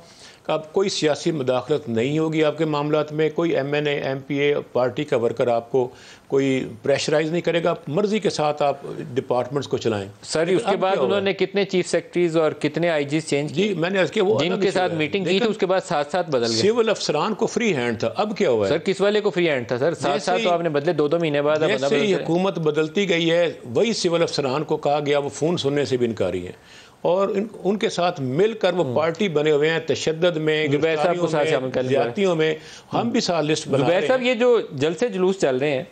[SPEAKER 4] कि अब कोई सियासी मुदाखलत नहीं होगी आपके मामलात में, कोई MNA MPA पार्टी का वर्कर आपको कोई प्रेशराइज नहीं करेगा, मर्जी के साथ आप डिपार्टमेंट्स को चलाएं।
[SPEAKER 1] सर उसके बाद उन्होंने कितने चीफ सेक्रेटरीज और कितने IGs चेंज
[SPEAKER 4] जी, मैंने अर्ज़ किया वो
[SPEAKER 1] जिनके साथ मीटिंग की थी उसके बाद साथ साथ बदल गए।
[SPEAKER 4] सिविल अफसरान को फ्री हैंड था, अब क्या हुआ है
[SPEAKER 1] सर? किस वाले को फ्री हैंड था सर? साथ साथ तो आपने बदले, 2-2 महीने बाद
[SPEAKER 4] जैसे ही हुकूमत बदलती गई है वही सिविल अफसरान को कहा गया वो फ़ोन सुनने से भी इनकारी है। और उनके साथ मिलकर वो पार्टी बने हुए हैं। तशद्दुद में, गिरफ्तारियों में हम भी साथ लिस्ट बना रहे हैं।
[SPEAKER 1] साहब, ये जो जलसे जुलूस चल रहे हैं,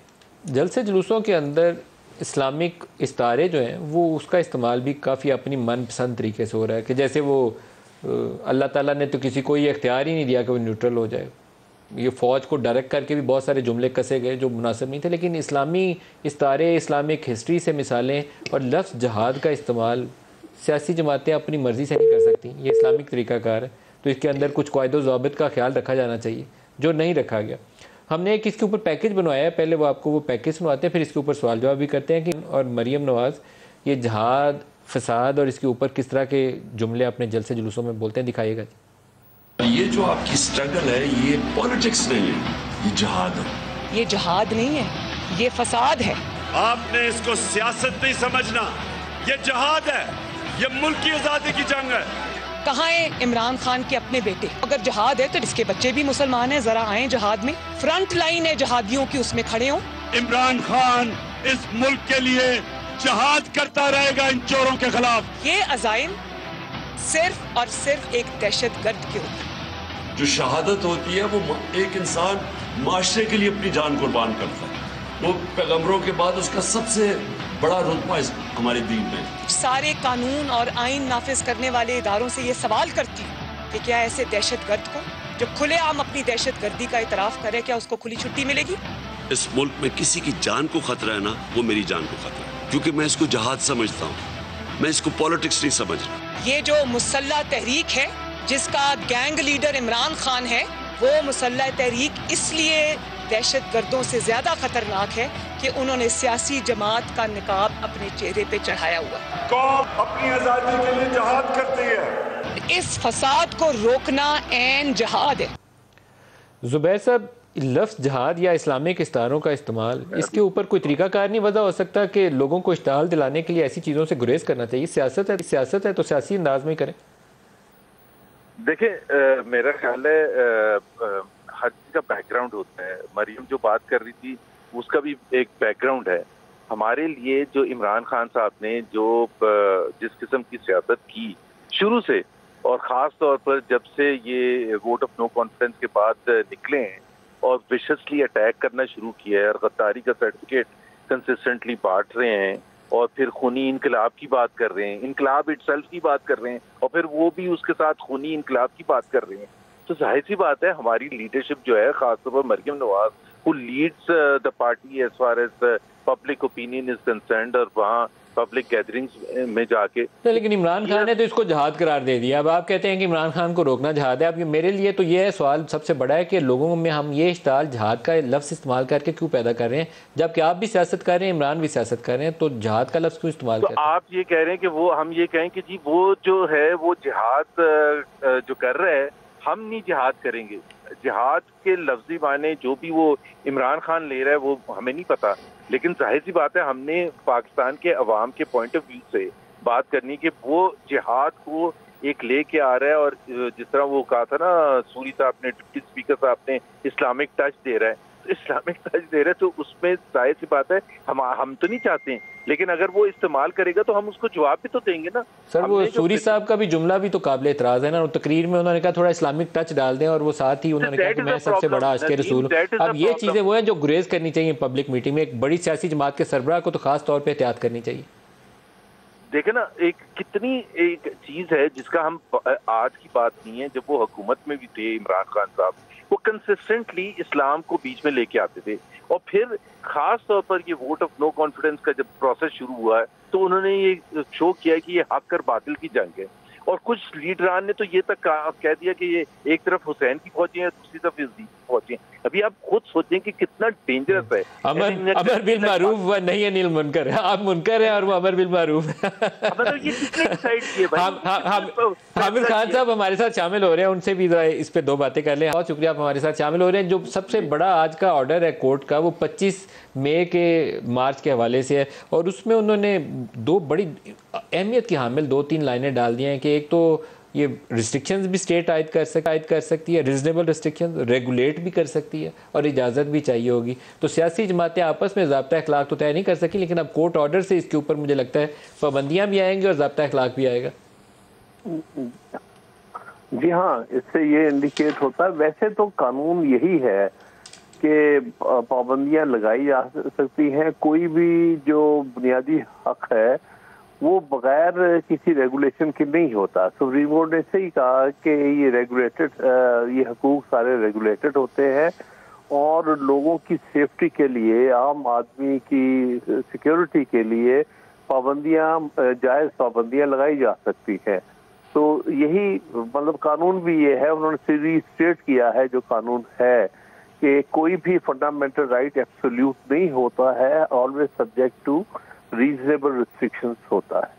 [SPEAKER 1] जलसे जुलूसों के अंदर इस्लामिक इस्तारे जो हैं वो उसका इस्तेमाल भी काफ़ी अपनी मनपसंद तरीके से हो रहा है कि जैसे वो अल्लाह ताला ने तो किसी को ये इख्तियार ही नहीं दिया कि वो न्यूट्रल हो जाए। ये फ़ौज को डायरेक्ट करके भी बहुत सारे जुमले कसे गए जो मुनासिब नहीं थे, लेकिन इस्लामी इस्तारे, इस्लामिक हिस्ट्री से मिसालें और लफ्ज़ जहाद का इस्तेमाल सियासी जमातें अपनी मर्ज़ी से नहीं कर सकती। ये इस्लामिक तरीक़ाकार है, तो इसके अंदर कुछ क़ायदो ज़ाबित का ख्याल रखा जाना चाहिए जो नहीं रखा गया। हमने एक इसके ऊपर पैकेज बनवाया है, पहले वो आपको वो पैकेज सुनवाते हैं, फिर इसके ऊपर सवाल जवाब भी करते हैं कि और मरीम नवाज़ ये जहाद, फसाद और इसके ऊपर किस तरह के जुमले अपने जलसे जुलूसों में बोलते हैं, दिखाइएगा।
[SPEAKER 2] ये जो आपकी स्ट्रगल है ये पॉलिटिक्स नहीं है, ये जहाद है।
[SPEAKER 8] ये जहाद नहीं है, ये फसाद है।
[SPEAKER 9] आपने इसको सियासत नहीं समझना, ये जहाद है, ये मुल्क की आजादी की जंग है।
[SPEAKER 8] कहाँ है इमरान खान के अपने बेटे? अगर जहाद है तो इसके बच्चे भी मुसलमान हैं, जरा आए जहाद में, फ्रंट लाइन है जहादियों की, उसमें खड़े हो।
[SPEAKER 9] इमरान खान इस मुल्क के लिए जहाद करता रहेगा इन चोरों के खिलाफ।
[SPEAKER 8] ये अज़ाइम सिर्फ और सिर्फ एक दहशतगर्द के होते हैं।
[SPEAKER 2] जो शहादत होती है वो एक इंसान माशरे के लिए अपनी जान कुर्बान करता है, वो पैगंबरों के बाद उसका सबसे बड़ा रुतबा हमारे दीन में।
[SPEAKER 8] सारे कानून और आइन नाफिज करने वाले इदारों से ये सवाल करती हूँ कि क्या ऐसे दहशतगर्द को जो खुलेआम अपनी दहशतगर्दी का इतराफ करे, क्या उसको खुली छुट्टी मिलेगी?
[SPEAKER 2] इस मुल्क में किसी की जान को खतरा है ना, वो मेरी जान को खतरा है, क्योंकि मैं इसको जहाद समझता हूँ, मैं इसको पॉलिटिक्स नहीं समझ रहा।
[SPEAKER 8] ये जो मुसल्लह तहरीक है जिसका गैंग लीडर इमरान खान है, वो मुसल्लह तहरीक इसलिए दहशतगर्दों से ज्यादा खतरनाक है कि उन्होंने सियासी जमात का निकाब अपने चेहरे पे चढ़ाया हुआ।
[SPEAKER 9] कौम अपनी आजादी के लिए जहाद करती है।
[SPEAKER 8] इस फसाद को रोकना ऐन जहाद है।
[SPEAKER 1] जुबैर साहब, लफ्ज़ जहाद या इस्लामिक इस्तारों का इस्तेमाल, इसके ऊपर कोई तरीकाकार नहीं वजह हो सकता कि लोगों को इश्ताल दिलाने के लिए ऐसी चीज़ों से गुरेज करना चाहिए? सियासत है तो सियासी अंदाज में करें।
[SPEAKER 5] देखिए, मेरा ख्याल है हर चीज का बैकग्राउंड होता है। मरियम जो बात कर रही थी उसका भी एक बैकग्राउंड है। हमारे लिए जो इमरान खान साहब ने जो जिस किस्म की सियासत की शुरू से, और ख़ास तौर पर जब से ये वोट ऑफ नो कॉन्फिडेंस के बाद निकले हैं और विशसली अटैक करना शुरू किया है और गद्दारी का सर्टिफिकेट कंसिस्टेंटली बांट रहे हैं और फिर खूनी इनकलाब की बात कर रहे हैं, इनकलाब इटसेल्फ की बात कर रहे हैं और फिर वो भी उसके साथ खूनी इनकलाब की बात कर रहे हैं, तो जाहिर सी बात है हमारी लीडरशिप जो है, खासतौर पर Maryam Nawaz who leads the party as far as public opinion is concerned, और वहाँ पब्लिक गैदरिंग्स में जाके।
[SPEAKER 1] लेकिन इमरान खान ने तो इसको जहाद करार दे दिया। अब आप कहते हैं कि इमरान खान को रोकना जहाद है। अब मेरे लिए तो ये सवाल सबसे बड़ा है कि लोगों में हम ये इश्ताल जहाद का लफ्ज़ इस्तेमाल करके क्यों पैदा कर रहे हैं, जबकि आप भी सियासत कर रहे हैं, इमरान भी सियासत कर रहे हैं, तो जहाद का लफ्ज़ क्यों इस्तेमाल कर रहे हैं?
[SPEAKER 5] आप ये कह रहे हैं कि वो, हम ये कहें कि जी वो जो है वो जिहाद जो कर रहे हैं, हम नहीं जिहाद करेंगे। जिहाद के लफ्जी माने जो भी वो इमरान खान ले रहा है वो हमें नहीं पता, लेकिन जाहिर सी बात है हमने पाकिस्तान के अवाम के पॉइंट ऑफ व्यू से बात करनी कि वो जिहाद को एक लेके आ रहा है, और जिस तरह वो कहा था ना सूरी साहब ने, डिप्टी स्पीकर साहब ने, इस्लामिक टच दे रहा है, तो इस्लामिक टच दे रहा है तो उसमें जाहिर सी बात है हम तो नहीं चाहते हैं, लेकिन अगर वो इस्तेमाल करेगा तो हम उसको जवाब भी तो देंगे ना।
[SPEAKER 1] सर, वो सूरी साहब का भी जुमला भी तो काबिल एतराज़ है ना। तकरीर में उन्होंने कहा थोड़ा इस्लामिक टच डाल दें, और वो साथ ही उन्होंने कहा कि मैं सबसे बड़ा आशिक़ रसूल हूं। अब ये चीज़ें वो हैं जो गुरेज करनी चाहिए पब्लिक मीटिंग में। एक बड़ी सियासी जमात के सरबराह को तो खास तौर पर एहतियात करनी चाहिए।
[SPEAKER 5] देखे ना, एक कितनी एक चीज है जिसका हम आज की बात नहीं है, जब वो हुकूमत में भी थे इमरान खान साहब, वो कंसिस्टेंटली इस्लाम को बीच में लेके आते थे, और फिर खास तौर पर ये वोट ऑफ नो कॉन्फिडेंस का जब प्रोसेस शुरू हुआ है तो उन्होंने ये शो किया कि ये हक और बातिल की जंग है, और कुछ लीडरान ने तो ये तक कह दिया कि ये एक तरफ हुसैन की फौजी है, दूसरी तरफ यजीद की फौजी है। अभी आप खुद सोचें कि कितना डेंजरस है।
[SPEAKER 1] अमर बिल मारूफ व नहीं अनिल मुनकर है, आप मुनकर हैं और वो अमर बिल मारूफ है।
[SPEAKER 5] मतलब ये किसने डिसाइड किए भाई?
[SPEAKER 1] हामिद खान साहब हमारे साथ शामिल हो रहे हैं, उनसे भी इस पे दो बातें कर लें। बहुत शुक्रिया, आप हमारे साथ शामिल हो रहे हैं। जो सबसे बड़ा आज का ऑर्डर है कोर्ट का, वो 25 मई के मार्च के हवाले से है, और उसमें उन्होंने दो बड़ी अहमियत की हामिल 2-3 लाइनें डाल दी हैं कि एक तो ये रिस्ट्रिक्शंस भी स्टेट आयद कर सकती है, रीजनेबल रिस्ट्रिक्शंस रेगुलेट भी कर सकती है, और इजाज़त भी चाहिए होगी। तो सियासी जमातें आपस में ज़ाब्ता अखलाक तो तय नहीं कर सकी, लेकिन अब कोर्ट ऑर्डर से इसके ऊपर मुझे लगता है पाबंदियाँ भी आएंगी और ज़ाब्ता अखलाक भी आएगा।
[SPEAKER 10] जी हाँ, इससे ये इंडिकेट होता है। वैसे तो कानून यही है कि पाबंदियां लगाई जा सकती हैं, कोई भी जो बुनियादी हक है वो बगैर किसी रेगुलेशन के नहीं होता। सुप्रीम कोर्ट ने सही कहा कि ये रेगुलेटेड, ये हकूक सारे रेगुलेटेड होते हैं और लोगों की सेफ्टी के लिए, आम आदमी की सिक्योरिटी के लिए पाबंदियां, जायज़ पाबंदियां लगाई जा सकती हैं। तो यही मतलब कानून भी ये है, उन्होंने रीस्टेट किया है जो कानून है कि कोई भी फंडामेंटल राइट एब्सोल्यूट नहीं होता है, always subject to reasonable restrictions होता है।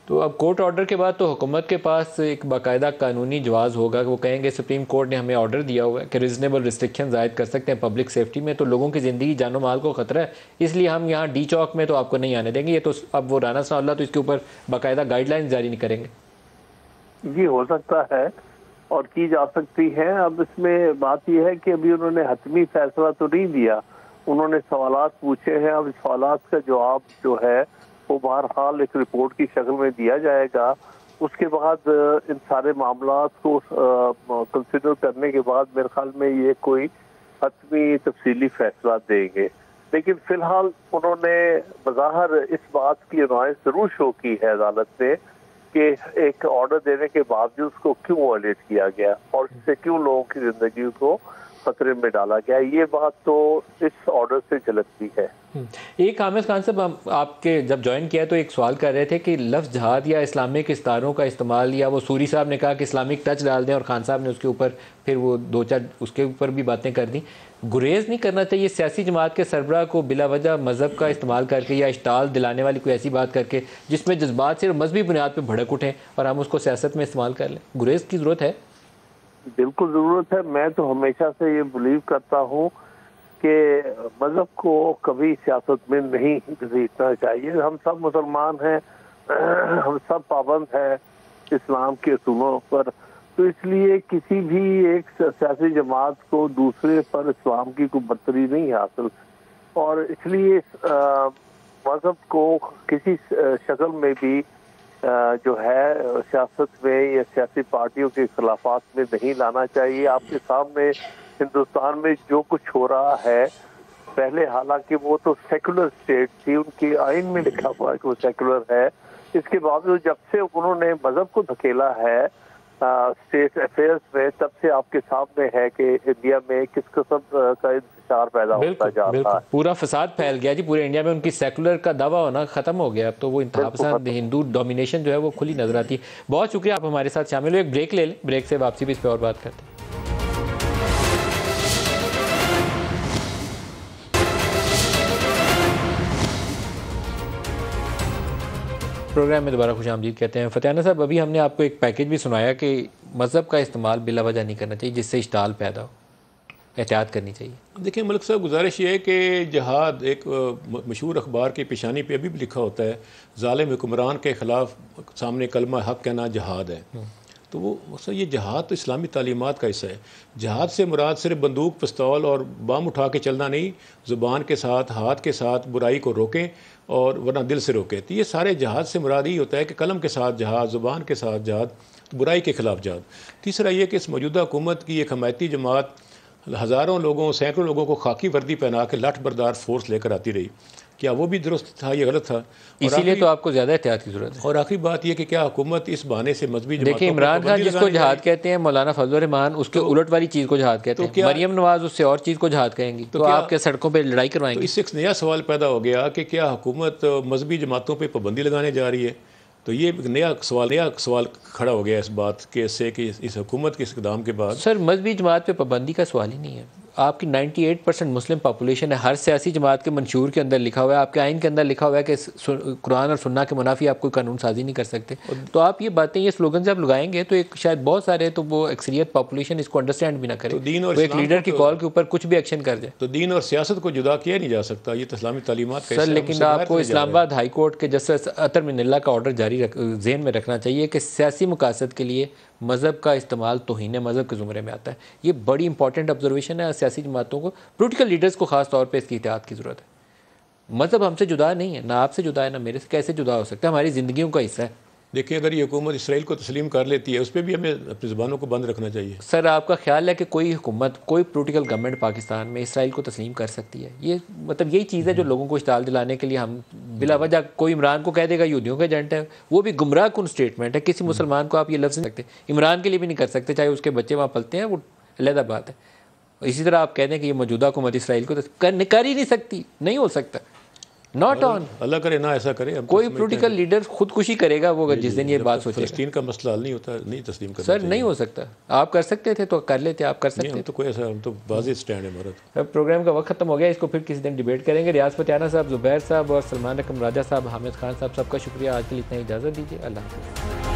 [SPEAKER 1] तो अब कोर्ट ऑर्डर के बाद तो हुकूमत के पास एक बाकायदा कानूनी जवाज़ होगा, वो कहेंगे सुप्रीम कोर्ट ने हमें ऑर्डर दिया हुआ है कि रीजनेबल रिस्ट्रिक्शन आयद कर सकते हैं पब्लिक सेफ्टी में, तो लोगों की ज़िंदगी जानो माल को ख़तरा है, इसलिए हम यहाँ डी चौक में तो आपको नहीं आने देंगे। ये तो अब वो राना सनाउल्लाह तो इसके ऊपर बाकायदा गाइडलाइन जारी नहीं करेंगे।
[SPEAKER 10] जी हो सकता है और की जा सकती है। अब इसमें बात यह है कि अभी उन्होंने हतमी फैसला तो नहीं दिया, उन्होंने सवालात पूछे हैं। अब सवालात का जवाब जो है वो बहरहाल एक रिपोर्ट की शक्ल में दिया जाएगा। उसके बाद इन सारे मामलात को कंसिडर करने के बाद मेरे ख्याल में ये कोई हतमी तफसीली फैसला देंगे। लेकिन फिलहाल उन्होंने बज़ाहिर इस बात की अनुमाइश जरूर शो की है अदालत ने कि एक ऑर्डर देने के बावजूद उसको क्यों वॉयलेट किया गया और इससे क्यों लोगों की जिंदगी को खतरे में डाला गया। ये बात तो इस ऑर्डर से झलकती है।
[SPEAKER 1] एक हामिद खान साहब, आपके जब ज्वाइन किया तो एक सवाल कर रहे थे कि लफ्ज़ जहाद या इस्लामिक इस्तारों का इस्तेमाल, या वो सूरी साहब ने कहा कि इस्लामिक टच डाल दें और खान साहब ने उसके ऊपर फिर वो दो चार उसके ऊपर भी बातें कर दी। गुरेज नहीं करना चाहिए सियासी जमात के सरबराह को बिला वजह मज़हब का इस्तेमाल करके या इश्ताल दिलाने वाली कोई ऐसी बात करके जिसमें जज्बात सिर्फ मजहबी बुनियाद पर भड़क उठें और हम उसको सियासत में इस्तेमाल कर लें। गुरेज की ज़रूरत है?
[SPEAKER 10] बिल्कुल ज़रूरत है। मैं तो हमेशा से ये बिलीव करता हूँ कि मज़हब को कभी सियासत में नहीं घसीटना चाहिए। हम सब मुसलमान हैं, हम सब पाबंद हैं इस्लाम के असूलों पर, तो इसलिए किसी भी एक सियासी जमात को दूसरे पर इस्लाम की कोई बर्तरी नहीं हासिल, और इसलिए मज़हब को किसी शक्ल में भी जो है सियासत में या सियासी पार्टियों के खिलाफात में नहीं लाना चाहिए। आपके सामने हिंदुस्तान में जो कुछ हो रहा है, पहले हालांकि वो तो सेकुलर स्टेट थी, उनके आइन में लिखा हुआ है कि वो सेकुलर है, इसके बावजूद जब से उन्होंने मजहब को धकेला है स्टेट अफेयर्स में, तब से आपके सामने है कि इंडिया में किस किस्म का इंतजार पैदा होता जाता है।
[SPEAKER 1] पूरा फसाद फैल गया जी पूरे इंडिया में, उनकी सेकुलर का दावा होना खत्म हो गया। अब तो वो इंतहा पसंद हिंदू डोमिनेशन जो है वो खुली नजर आती है। बहुत शुक्रिया, आप हमारे साथ शामिल हुए। एक ब्रेक ले लें, ब्रेक से वापसी भी इस पर और बात करते हैं। प्रोग्राम में दोबारा खुशामदीद कहते हैं। फतेहाना साहब, अभी हमने आपको एक पैकेज भी सुनाया कि मज़हब का इस्तेमाल बिला वजह नहीं करना चाहिए जिससे इश्ताल पैदा हो, एहतियात करनी चाहिए।
[SPEAKER 4] देखिए मलिक साहब, गुजारिश ये है कि जहाद एक मशहूर अखबार की पेशानी पे अभी भी लिखा होता है, ज़ालिम हुक्मरान के ख़िलाफ़ सामने कलमा हक़ कहना जहाद है। तो वो सर ये जहाद तो इस्लामी तालीमात का हिस्सा है। जहाद से मुराद सिर्फ बंदूक, पिस्तौल और बम उठा के चलना नहीं, ज़ुबान के साथ, हाथ के साथ बुराई को रोकें और वरना दिल से रोकें। तो ये सारे जहाद से मुराद ही होता है कि कलम के साथ जहाद, ज़ुबान के साथ जहाद, बुराई के ख़िलाफ़ जहाद। तीसरा ये कि इस मौजूदा हुकूमत की एक हमायती जमात हज़ारों लोगों, सैकड़ों लोगों को खाकी वर्दी पहना के लठ बरदार फोर्स लेकर आती रही। क्या वो भी दुरुस्त था, ये गलत था?
[SPEAKER 1] इसीलिए तो आपको ज़्यादा एहतियात की ज़रूरत है।
[SPEAKER 4] और आखिरी बात यह कि क्या हुकूमत इस बहाने से मजहबी
[SPEAKER 1] देखिए, इमरान खान जिसको जहाद कहते हैं, मौलाना फजल रहमान उसके उलट वाली चीज़ को जहाद कहते हैं, मरियम नवाज उससे और चीज़ को जहाद कहेंगी, तो आप क्या सड़कों पर लड़ाई करवाएंगे?
[SPEAKER 4] तो इससे एक नया सवाल पैदा हो गया कि क्या हुकूमत मजहबी जमातों पर पाबंदी लगाने जा रही है? तो ये नया सवाल खड़ा हो गया इस बात के से कि इस हुकूमत के इक़दाम के बाद।
[SPEAKER 1] सर, मजहबी जमात पे पाबंदी का सवाल ही नहीं है। आपकी 98% मुस्लिम पॉपुलेशन है, हर सियासी जमात के मंशूर के अंदर लिखा हुआ है, आपके आइन के अंदर लिखा हुआ है कि कुरान और सुन्ना के मुनाफी आप कोई कानून साजी नहीं कर सकते। तो आप ये बातें, ये स्लोगन जब लगाएंगे तो एक शायद बहुत सारे तो वो अक्सरियत पॉपुलेशन इसको अंडरस्टैंड भी ना करे, तो दीन और एक लीडर की कॉल के ऊपर कुछ भी एक्शन कर जाए।
[SPEAKER 4] तो दीन और सियासत को जुदा किया नहीं जा सकता, ये तो इस्लामी तालीमात का।
[SPEAKER 1] सर, लेकिन आपको इस्लामाबाद हाई कोर्ट के जस्टिस अतर मिनल्ला का ऑर्डर जारी ज़हन में रखना चाहिए कि सियासी मकासद के लिए मज़हब का इस्तेमाल तौहीन मज़हब के ज़ुमरे में आता है। ये बड़ी इंपॉर्टेंट ऑब्जर्वेशन है। सियासी जमातों को, पोलिटिकल लीडर्स को ख़ास तौर पे इसकी एहतियात की ज़रूरत है। मज़हब हमसे जुदा नहीं है, ना आपसे जुदा है, ना मेरे से। कैसे जुदा हो सकता है? हमारी ज़िंदगियों का हिस्सा है।
[SPEAKER 4] देखिए, अगर ये हुकूमत इसराइल को तस्लीम कर लेती है, उस पर भी हमें अपनी ज़बानों को बंद रखना चाहिए।
[SPEAKER 1] सर, आपका ख्याल है कि कोई हुकूमत, कोई पोलिटिकल गवर्नमेंट पाकिस्तान में इसराइल को तस्लीम कर सकती है? ये मतलब यही चीज़ है जो लोगों को इश्ताल दिलाने के लिए हम बिला वजह कोई इमरान को कह देगा यहूदियों का एजेंट है, वो भी गुमराह कुन स्टेटमेंट है। किसी मुसलमान को आप ये लफ्ज़ नहीं सकते, इमरान के लिए भी नहीं कर सकते, चाहे उसके बच्चे वहाँ पलते हैं, वो अलग बात है। इसी तरह आप कह दें कि ये मौजूदा हुकूमत इसराइल को कर ही नहीं सकती, नहीं हो सकता। नॉट ऑन,
[SPEAKER 4] अल्लाह करे ना ऐसा करे।
[SPEAKER 1] कोई पोलिटिकल लीडर खुदकुशी करेगा वो जिस दिन ये बात सोचेगा।
[SPEAKER 4] फ़लस्तीन का मसला हल नहीं होता, नहीं तस्लीम करना
[SPEAKER 1] सर, नहीं हो सकता। आप कर सकते थे तो कर लेते, आप कर सकते
[SPEAKER 4] हम तो कोई ऐसा, हम तो वाज़ेह स्टैंड है हमारा।
[SPEAKER 1] अब प्रोग्राम का वक्त खत्म हो गया, इसको फिर किसी दिन डिबेट करेंगे। रियाज फतियाना साहब, ज़ुबैर साहब और सलमान रकम राजा साहब, हामिद खान साहब, सबका शुक्रिया। आज के लिए इतना इजाज़त दीजिए। अल्लाह हाफ़िज़।